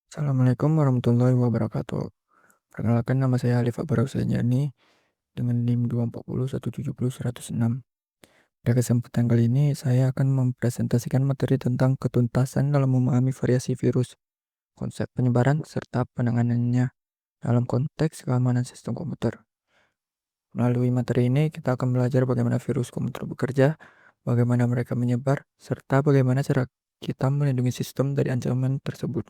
Assalamualaikum warahmatullahi wabarakatuh. Perkenalkan, nama saya Alif Akbar Husaini dengan NIM 240170106. Pada kesempatan kali ini saya akan mempresentasikan materi tentang ketuntasan dalam memahami variasi virus, konsep penyebaran, serta penanganannya dalam konteks keamanan sistem komputer. Melalui materi ini kita akan belajar bagaimana virus komputer bekerja, bagaimana mereka menyebar, serta bagaimana cara kita melindungi sistem dari ancaman tersebut.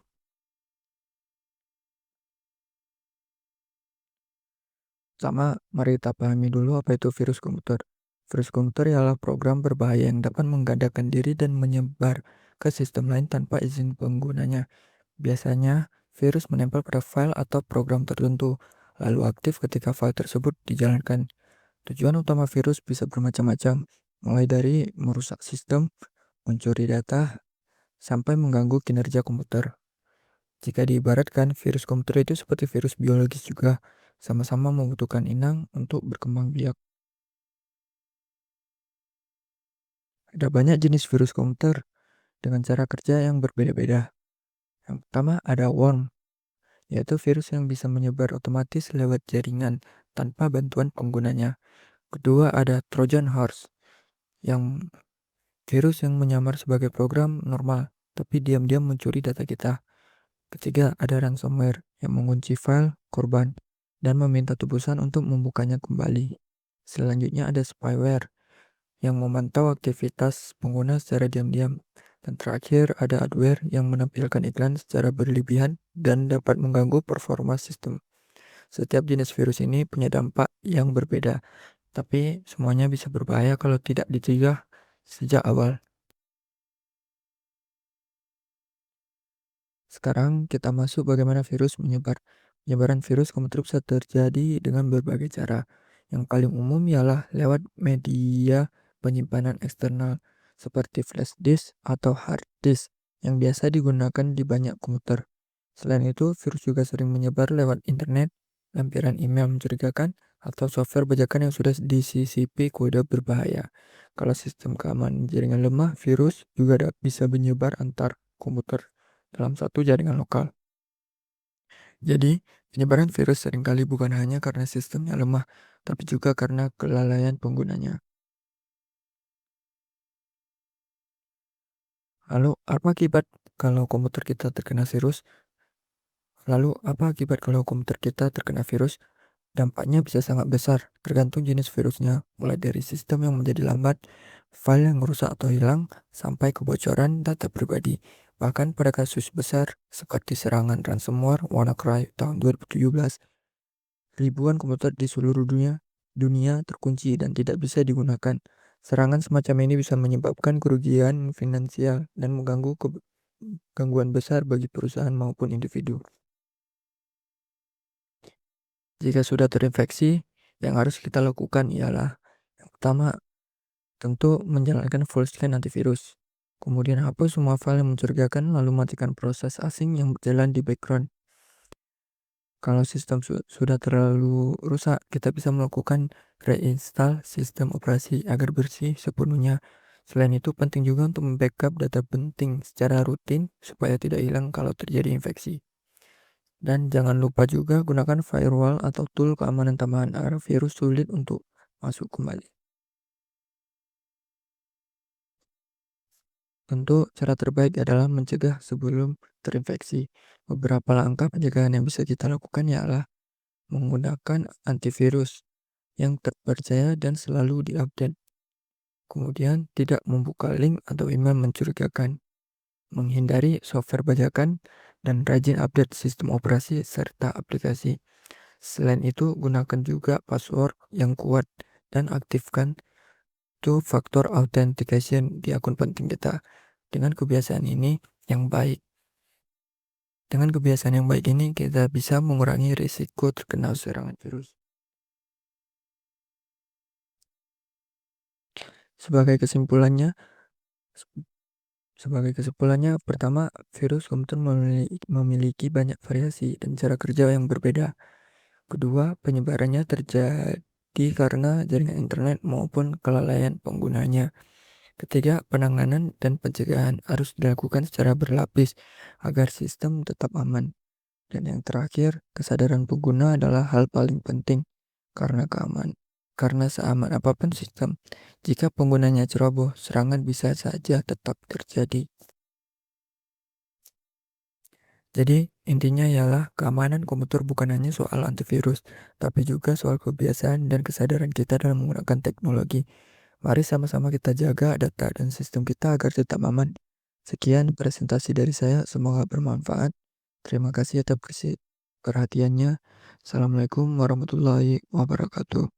Sama, mari kita pahami dulu apa itu virus komputer. Virus komputer ialah program berbahaya yang dapat menggandakan diri dan menyebar ke sistem lain tanpa izin penggunanya. Biasanya, virus menempel pada file atau program tertentu, lalu aktif ketika file tersebut dijalankan. Tujuan utama virus bisa bermacam-macam, mulai dari merusak sistem, mencuri data, sampai mengganggu kinerja komputer. Jika diibaratkan, virus komputer itu seperti virus biologis juga, sama-sama membutuhkan inang untuk berkembang biak. Ada banyak jenis virus komputer dengan cara kerja yang berbeda-beda. Yang pertama ada worm, yaitu virus yang bisa menyebar otomatis lewat jaringan tanpa bantuan penggunanya. Kedua ada Trojan horse, yang virus yang menyamar sebagai program normal, tapi diam-diam mencuri data kita. Ketiga ada ransomware, yang mengunci file korban dan meminta tebusan untuk membukanya kembali. Selanjutnya ada spyware, yang memantau aktivitas pengguna secara diam-diam. Dan terakhir ada adware yang menampilkan iklan secara berlebihan dan dapat mengganggu performa sistem. Setiap jenis virus ini punya dampak yang berbeda, tapi semuanya bisa berbahaya kalau tidak dicegah sejak awal. Sekarang kita masuk bagaimana virus menyebar. Penyebaran virus komputer bisa terjadi dengan berbagai cara. Yang paling umum ialah lewat media penyimpanan eksternal seperti flash disk atau hard disk yang biasa digunakan di banyak komputer. Selain itu, virus juga sering menyebar lewat internet, lampiran email mencurigakan, atau software bajakan yang sudah disisipi kode berbahaya. Kalau sistem keamanan jaringan lemah, virus juga bisa menyebar antar komputer dalam satu jaringan lokal. Jadi, penyebaran virus seringkali bukan hanya karena sistemnya lemah, tapi juga karena kelalaian penggunanya. Lalu, apa akibat kalau komputer kita terkena virus? Lalu, apa akibat kalau komputer kita terkena virus? Dampaknya bisa sangat besar, tergantung jenis virusnya, mulai dari sistem yang menjadi lambat, file yang rusak atau hilang, sampai kebocoran data pribadi. Bahkan pada kasus besar seperti serangan ransomware WannaCry tahun 2017, ribuan komputer di seluruh dunia terkunci dan tidak bisa digunakan. Serangan semacam ini bisa menyebabkan kerugian finansial dan mengganggu gangguan besar bagi perusahaan maupun individu. Jika sudah terinfeksi, yang harus kita lakukan ialah yang pertama, tentu menjalankan full scan antivirus. Kemudian hapus semua file yang mencurigakan lalu matikan proses asing yang berjalan di background. Kalau sistem sudah terlalu rusak, kita bisa melakukan reinstall sistem operasi agar bersih sepenuhnya. Selain itu, penting juga untuk membackup data penting secara rutin supaya tidak hilang kalau terjadi infeksi. Dan jangan lupa juga gunakan firewall atau tool keamanan tambahan agar virus sulit untuk masuk kembali. Tentu cara terbaik adalah mencegah sebelum terinfeksi. Beberapa langkah pencegahan yang bisa kita lakukan ialah menggunakan antivirus yang terpercaya dan selalu diupdate. Kemudian tidak membuka link atau email mencurigakan. Menghindari software bajakan dan rajin update sistem operasi serta aplikasi. Selain itu, gunakan juga password yang kuat dan aktifkan two-factor authentication di akun penting kita. Dengan kebiasaan ini yang baik, dengan kebiasaan yang baik ini kita bisa mengurangi risiko terkena serangan virus. Sebagai kesimpulannya, pertama, virus komputer memiliki banyak variasi dan cara kerja yang berbeda. Kedua, penyebarannya terjadi karena jaringan internet maupun kelalaian penggunanya. Ketiga, penanganan dan pencegahan harus dilakukan secara berlapis agar sistem tetap aman. Dan yang terakhir, kesadaran pengguna adalah hal paling penting karena seaman apapun sistem, jika penggunanya ceroboh, serangan bisa saja tetap terjadi. Jadi, intinya ialah keamanan komputer bukan hanya soal antivirus, tapi juga soal kebiasaan dan kesadaran kita dalam menggunakan teknologi. Mari sama-sama kita jaga data dan sistem kita agar tetap aman. Sekian presentasi dari saya, semoga bermanfaat. Terima kasih atas perhatiannya. Assalamualaikum warahmatullahi wabarakatuh.